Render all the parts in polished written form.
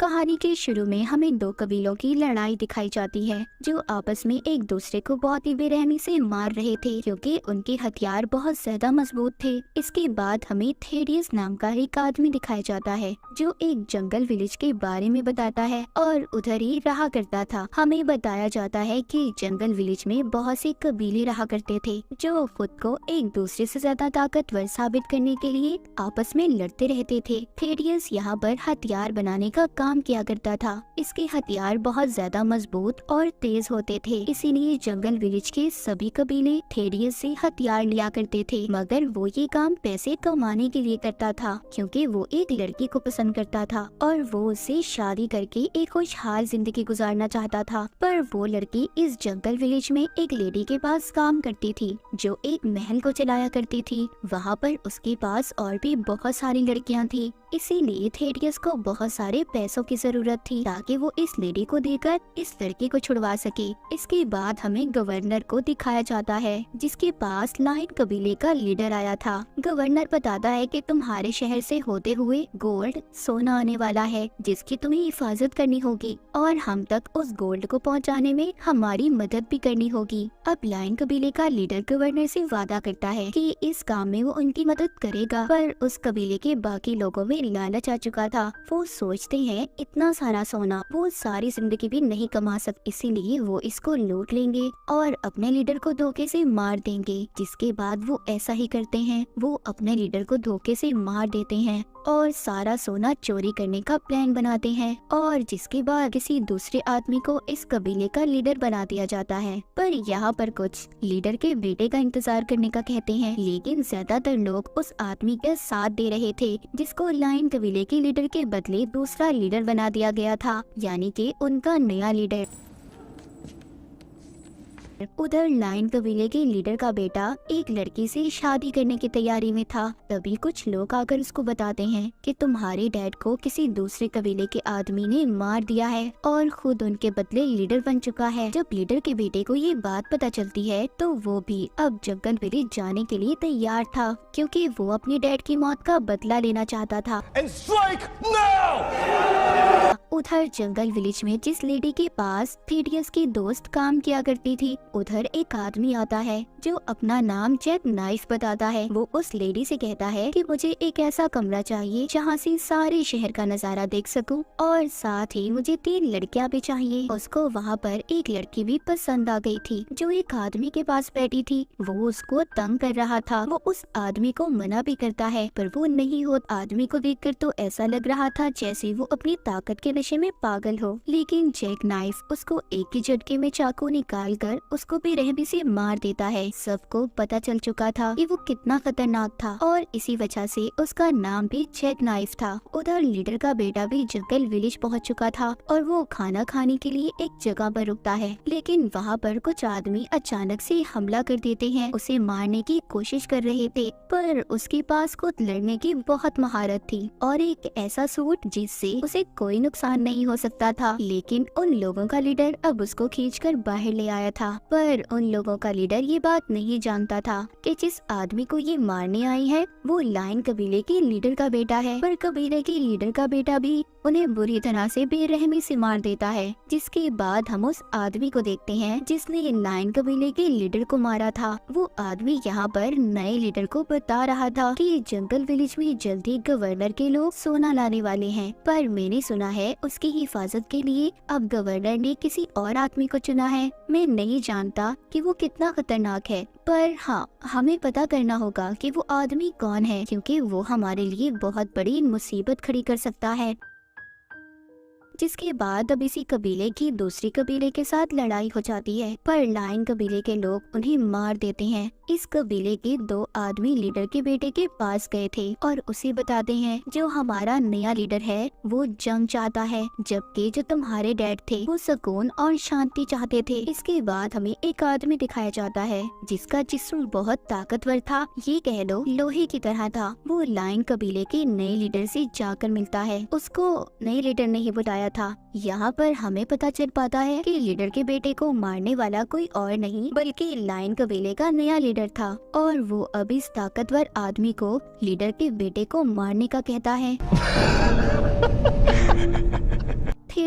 कहानी के शुरू में हमें दो कबीलों की लड़ाई दिखाई जाती है जो आपस में एक दूसरे को बहुत ही बेरहमी से मार रहे थे क्योंकि उनके हथियार बहुत ज्यादा मजबूत थे। इसके बाद हमें थेडियस नाम का एक आदमी दिखाया जाता है जो एक जंगल विलेज के बारे में बताता है और उधर ही रहा करता था। हमें बताया जाता है कि जंगल विलेज में बहुत से कबीले रहा करते थे जो खुद को एक दूसरे से ज्यादा ताकतवर साबित करने के लिए आपस में लड़ते रहते थे। थेडियस यहाँ पर हथियार बनाने का काम किया करता था। इसके हथियार बहुत ज्यादा मजबूत और तेज होते थे, इसीलिए जंगल विलेज के सभी कबीले थेडियस से हथियार लिया करते थे। मगर वो ये काम पैसे कमाने के लिए करता था क्योंकि वो एक लड़की को पसंद करता था और वो उससे शादी करके एक खुशहाल जिंदगी गुजारना चाहता था। पर वो लड़की इस जंगल विलेज में एक लेडी के पास काम करती थी जो एक महल को चलाया करती थी। वहाँ पर उसके पास और भी बहुत सारी लड़कियाँ थी, इसीलिए थेडियस को बहुत सारे पैसों की जरूरत थी ताकि वो इस लेडी को देकर इस लड़की को छुड़वा सके। इसके बाद हमें गवर्नर को दिखाया जाता है जिसके पास लाइन कबीले का लीडर आया था। गवर्नर बताता है कि तुम्हारे शहर से होते हुए गोल्ड सोना आने वाला है जिसकी तुम्हें हिफाजत करनी होगी और हम तक उस गोल्ड को पहुंचाने में हमारी मदद भी करनी होगी। अब लाइन कबीले का लीडर गवर्नर से वादा करता है कि इस काम में वो उनकी मदद करेगा, पर उस कबीले के बाकी लोगों में लालच आ चुका था। वो सोचते हैं इतना सारा सोना वो सारी जिंदगी भी नहीं कमा सकते, इसीलिए वो इसको लूट लेंगे और अपने लीडर को धोखे से मार देंगे। जिसके बाद वो ऐसा ही करते हैं, वो अपने लीडर को धोखे से मार देते हैं और सारा सोना चोरी करने का प्लान बनाते हैं और जिसके बाद किसी दूसरे आदमी को इस कबीले का लीडर बना दिया जाता है। पर यहाँ पर कुछ लीडर के बेटे का इंतजार करने का कहते हैं, लेकिन ज्यादातर लोग उस आदमी के साथ दे रहे थे जिसको लाइन कबीले के लीडर के बदले दूसरा लीडर बना दिया गया था, यानी कि उनका नया लीडर। उधर लाइन कबीले के लीडर का बेटा एक लड़की से शादी करने की तैयारी में था। तभी कुछ लोग आकर उसको बताते हैं कि तुम्हारे डैड को किसी दूसरे कबीले के आदमी ने मार दिया है और खुद उनके बदले लीडर बन चुका है। जब लीडर के बेटे को ये बात पता चलती है तो वो भी अब जंगल विलेज जाने के लिए तैयार था क्योंकि वो अपने डैड की मौत का बदला लेना चाहता था। उधर जंगल विलेज में जिस लेडी के पास थेडियस की दोस्त काम किया करती थी, उधर एक आदमी आता है जो अपना नाम जैक नाइफ बताता है। वो उस लेडी से कहता है कि मुझे एक ऐसा कमरा चाहिए जहाँ से सारे शहर का नजारा देख सकूं और साथ ही मुझे 3 लड़कियाँ भी चाहिए। उसको वहाँ पर एक लड़की भी पसंद आ गई थी जो एक आदमी के पास बैठी थी। वो उसको तंग कर रहा था। वो उस आदमी को मना भी करता है पर वो नहीं हो। आदमी को देखकर तो ऐसा लग रहा था जैसे वो अपनी ताकत के नशे में पागल हो, लेकिन जैक नाइफ उसको एक ही झटके में चाकू निकाल कर उसको बेरहमी से मार देता है। सबको पता चल चुका था कि वो कितना खतरनाक था और इसी वजह से उसका नाम भी जैक नाइफ था। उधर लीडर का बेटा भी जंगल विलेज पहुंच चुका था और वो खाना खाने के लिए एक जगह पर रुकता है, लेकिन वहाँ पर कुछ आदमी अचानक से हमला कर देते हैं। उसे मारने की कोशिश कर रहे थे पर उसके पास खुद लड़ने की बहुत महारत थी और एक ऐसा सूट जिससे उसे कोई नुकसान नहीं हो सकता था। लेकिन उन लोगों का लीडर अब उसको खींचकर बाहर ले आया था, पर उन लोगों का लीडर ये बात नहीं जानता था कि जिस आदमी को ये मारने आई है वो लाइन कबीले के लीडर का बेटा है। पर कबीले के लीडर का बेटा भी उन्हें बुरी तरह से बेरहमी से मार देता है। जिसके बाद हम उस आदमी को देखते हैं जिसने लाइन कबीले के लीडर को मारा था। वो आदमी यहाँ पर नए लीडर को बता रहा था कि जंगल विलेज में जल्दी गवर्नर के लोग सोना लाने वाले हैं, पर मैंने सुना है उसकी हिफाजत के लिए अब गवर्नर ने किसी और आदमी को चुना है। मैं नहीं जानता कि वो कितना खतरनाक है, पर हाँ हमें पता करना होगा कि वो आदमी कौन है क्योंकि वो हमारे लिए बहुत बड़ी मुसीबत खड़ी कर सकता है। जिसके बाद अब इसी कबीले की दूसरी कबीले के साथ लड़ाई हो जाती है, पर लाइन कबीले के लोग उन्हें मार देते हैं। इस कबीले के 2 आदमी लीडर के बेटे के पास गए थे और उसे बताते हैं जो हमारा नया लीडर है वो जंग चाहता है, जबकि जो तुम्हारे डैड थे वो सुकून और शांति चाहते थे। इसके बाद हमें एक आदमी दिखाया जाता है जिसका जिस्म बहुत ताकतवर था, ये कह लो लोहे की तरह था। वो लाइन कबीले के नए लीडर से जाकर मिलता है। उसको नए लीडर ने ही बताया था। यहाँ पर हमें पता चल पाता है कि लीडर के बेटे को मारने वाला कोई और नहीं बल्कि लाइन कबीले का नया लीडर था और वो अब इस ताकतवर आदमी को लीडर के बेटे को मारने का कहता है।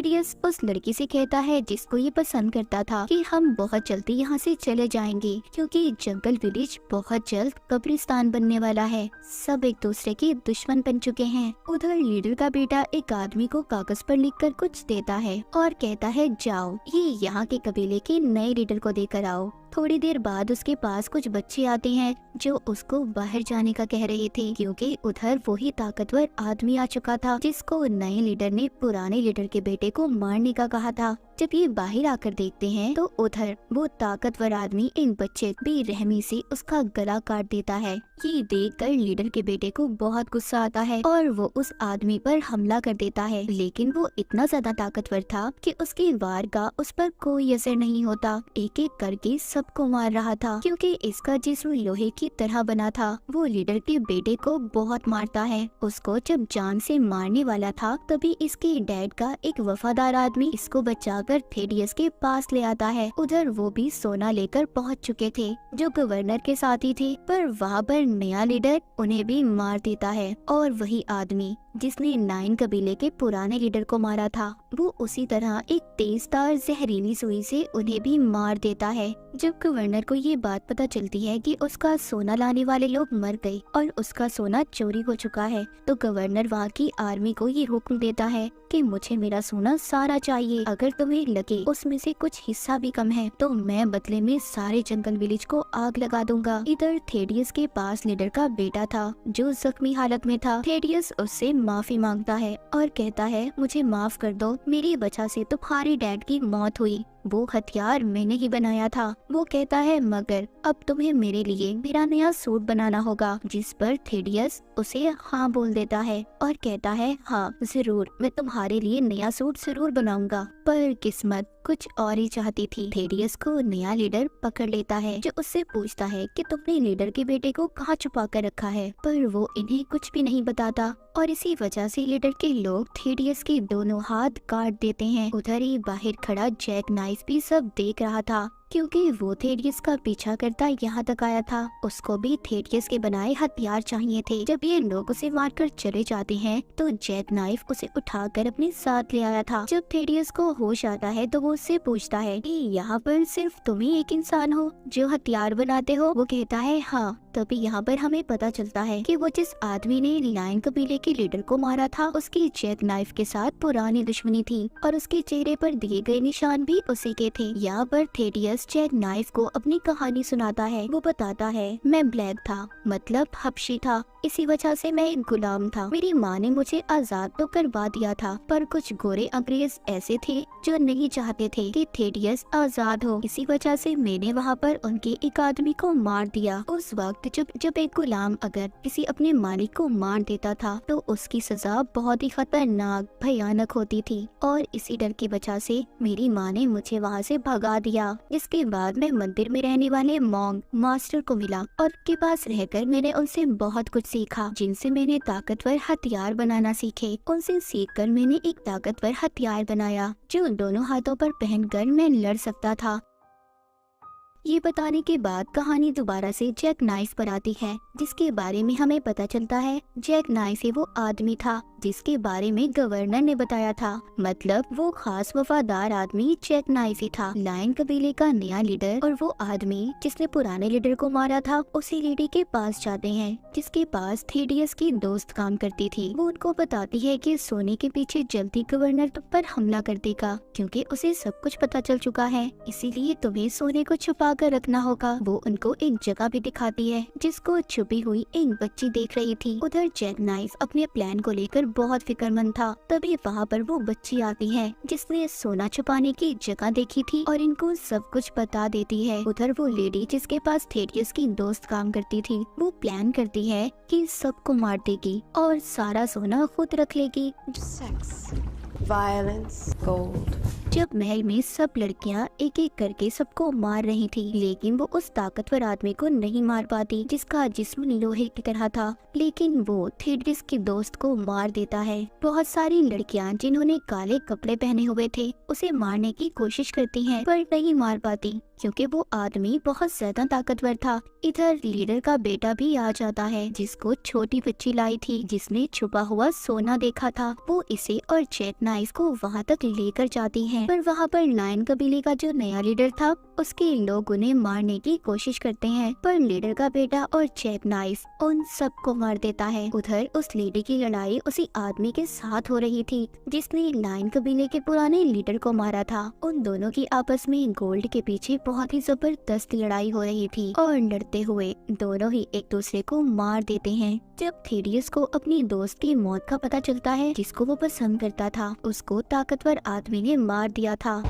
थेडियस उस लड़की से कहता है जिसको ये पसंद करता था कि हम बहुत जल्दी यहाँ से चले जाएंगे क्योंकि जंगल विलेज बहुत जल्द कब्रिस्तान बनने वाला है। सब एक दूसरे के दुश्मन बन चुके हैं। उधर लीडर का बेटा एक आदमी को कागज पर लिखकर कुछ देता है और कहता है जाओ ये यहाँ के कबीले के नए लीडर को देकर आओ। थोड़ी देर बाद उसके पास कुछ बच्चे आते हैं जो उसको बाहर जाने का कह रहे थे क्योंकि उधर वही ताकतवर आदमी आ चुका था जिसको नए लीडर ने पुराने लीडर के बेटे को मारने का कहा था। जब ये बाहर आकर देखते हैं तो उधर वो ताकतवर आदमी इन बच्चे बेरहमी से उसका गला काट देता है। ये देखकर लीडर के बेटे को बहुत गुस्सा आता है और वो उस आदमी पर हमला कर देता है, लेकिन वो इतना ज्यादा ताकतवर था कि उसके वार का उस पर कोई असर नहीं होता। एक एक करके सबको मार रहा था क्योंकि इसका जिस्म लोहे की तरह बना था। वो लीडर के बेटे को बहुत मारता है। उसको जब जान से मारने वाला था तभी इसके डैड का एक वफादार आदमी इसको बचाकर थेडियस के पास ले आता है। उधर वो भी सोना लेकर पहुंच चुके थे जो गवर्नर के साथ ही थे, पर वहाँ पर नया लीडर उन्हें भी मार देता है और वही आदमी जिसने 9 कबीले के पुराने लीडर को मारा था वो उसी तरह एक तेजधार जहरीली सुई से उन्हें भी मार देता है। जब गवर्नर को ये बात पता चलती है कि उसका सोना लाने वाले लोग मर गए और उसका सोना चोरी हो चुका है तो गवर्नर वहाँ की आर्मी को ये हुक्म देता है कि मुझे मेरा सोना सारा चाहिए। अगर तुम्हें लगे उसमें से कुछ हिस्सा भी कम है तो मैं बदले में सारे जंगल विलेज को आग लगा दूंगा। इधर थेडियस के पास लीडर का बेटा था जो जख्मी हालत में था। थेडियस उससे माफी मांगता है और कहता है मुझे माफ कर दो, मेरी वजह से तुम्हारे डैड की मौत हुई, वो हथियार मैंने ही बनाया था। वो कहता है मगर अब तुम्हें मेरे लिए मेरा नया सूट बनाना होगा, जिस पर थेडियस उसे हाँ बोल देता है और कहता है हाँ जरूर, मैं तुम्हारे लिए नया सूट जरूर बनाऊंगा। पर किस्मत कुछ और ही चाहती थी। थेडियस को नया लीडर पकड़ लेता है जो उससे पूछता है कि तुमने लीडर के बेटे को कहाँ छुपा कर रखा है, पर वो इन्हें कुछ भी नहीं बताता और इसी वजह से लीडर के लोग थेडियस के दोनों हाथ काट देते हैं। उधर ही बाहर खड़ा जैक नाइफ भी सब देख रहा था क्योंकि वो थेडियस का पीछा करता यहाँ तक आया था। उसको भी थेडियस के बनाए हथियार चाहिए थे। जब ये लोग उसे मारकर चले जाते हैं तो जैक नाइफ उसे उठाकर अपने साथ ले आया था। जब थेडियस को होश आता है तो वो उससे पूछता है कि यहाँ पर सिर्फ तुम ही एक इंसान हो जो हथियार बनाते हो। वो कहता है हाँ। तभी यहाँ पर हमें पता चलता है कि वो जिस आदमी ने लायन कबीले के लीडर को मारा था उसकी जैक नाइफ के साथ पुरानी दुश्मनी थी और उसके चेहरे पर दिए गए निशान भी उसी के थे। यहाँ पर थेडियस जैक नाइफ को अपनी कहानी सुनाता है। वो बताता है मैं ब्लैक था, मतलब हबशी था, इसी वजह से मैं एक गुलाम था। मेरी माँ ने मुझे आजाद तो करवा दिया था पर कुछ गोरे अंग्रेज ऐसे थे जो नहीं चाहते थे कि थेडियस आजाद हो। इसी वजह से मैंने वहाँ पर उनके एक आदमी को मार दिया। उस वक्त जब एक गुलाम अगर किसी अपने मालिक को मार देता था तो उसकी सजा बहुत ही खतरनाक भयानक होती थी और इसी डर की वजह से मेरी माँ ने मुझे वहाँ से भगा दिया। जिसके बाद मैं मंदिर में रहने वाले मॉन्क मास्टर को मिला और उनके पास रहकर मैंने उनसे बहुत कुछ सीखा, जिनसे मैंने ताकतवर हथियार बनाना सीखे। उनसे सीखकर मैंने एक ताकतवर हथियार बनाया जो दोनों हाथों पर पहनकर मैं लड़ सकता था। ये बताने के बाद कहानी दोबारा से जैक नाइफ पर आती है जिसके बारे में हमें पता चलता है जैक नाइफ वो आदमी था जिसके बारे में गवर्नर ने बताया था। मतलब वो खास वफादार आदमी जैक नाइफ ही था, लायन कबीले का नया लीडर। और वो आदमी जिसने पुराने लीडर को मारा था उसी लेडी के पास जाते हैं जिसके पास थेडियस की दोस्त काम करती थी। वो उनको बताती है कि सोने के पीछे जल्दी गवर्नर तुम पर हमला कर देगा क्योंकि उसे सब कुछ पता चल चुका है, इसीलिए तुम्हें सोने को छुपा कर रखना होगा। वो उनको एक जगह भी दिखाती है जिसको छुपी हुई एक बच्ची देख रही थी। उधर जैक नाइफ अपने प्लान को लेकर बहुत फिक्रमंद था। तभी वहाँ पर वो बच्ची आती है जिसने सोना छुपाने की जगह देखी थी और इनको सब कुछ बता देती है। उधर वो लेडी जिसके पास थेडियस की दोस्त काम करती थी वो प्लान करती है कि सबको मार देगी और सारा सोना खुद रख लेगी। Sex, violence, gold. जब महल में सब लड़कियां एक एक करके सबको मार रही थी, लेकिन वो उस ताकतवर आदमी को नहीं मार पाती जिसका जिस्म लोहे की तरह था। लेकिन वो थेड्रिस के दोस्त को मार देता है। बहुत सारी लड़कियां जिन्होंने काले कपड़े पहने हुए थे उसे मारने की कोशिश करती हैं, पर नहीं मार पाती क्योंकि वो आदमी बहुत ज्यादा ताकतवर था। इधर लीडर का बेटा भी आ जाता है जिसको छोटी बच्ची लाई थी जिसने छुपा हुआ सोना देखा था। वो इसे और जैक नाइफ को वहाँ तक लेकर जाती है, पर वहाँ पर लायन कबीले का जो नया लीडर था उसके लोग उन्हें मारने की कोशिश करते हैं, पर लीडर का बेटा और जैक नाइफ उन सबको मार देता है। उधर उस लेडी की लड़ाई उसी आदमी के साथ हो रही थी जिसने लायन कबीले के पुराने लीडर को मारा था। उन दोनों की आपस में गोल्ड के पीछे बहुत ही जबरदस्त लड़ाई हो रही थी और लड़ते हुए दोनों ही एक दूसरे को मार देते हैं। जब थेडियस को अपनी दोस्त की मौत का पता चलता है जिसको वो पसंद करता था, उसको ताकतवर आदमी ने मार दिया था।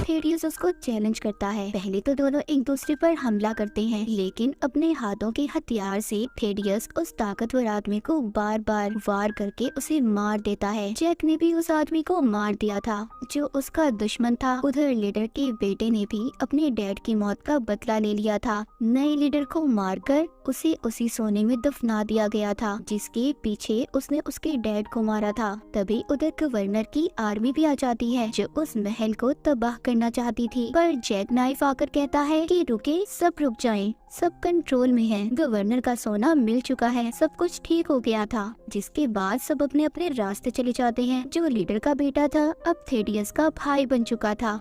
थेडियस उसको चैलेंज करता है। पहले तो दोनों एक दूसरे पर हमला करते हैं, लेकिन अपने हाथों के हथियार से थेडियस उस ताकतवर आदमी को बार बार वार करके उसे मार देता है। जैक ने भी उस आदमी को मार दिया था जो उसका दुश्मन था। उधर लीडर के बेटे ने भी अपने डैड की मौत का बदला ले लिया था। नए लीडर को मारकर उसे उसी सोने में दफना दिया गया था जिसके पीछे उसने उसके डैड को मारा था। तभी उधर गवर्नर की आर्मी भी आ जाती है जो उस महल को तबाह करना चाहती थी, पर जैक नाइफ आकर कहता है कि रुके, सब रुक जाएं, सब कंट्रोल में है, गवर्नर का सोना मिल चुका है, सब कुछ ठीक हो गया था। जिसके बाद सब अपने अपने रास्ते चले जाते हैं। जो लीडर का बेटा था अब थेडियस का भाई बन चुका था।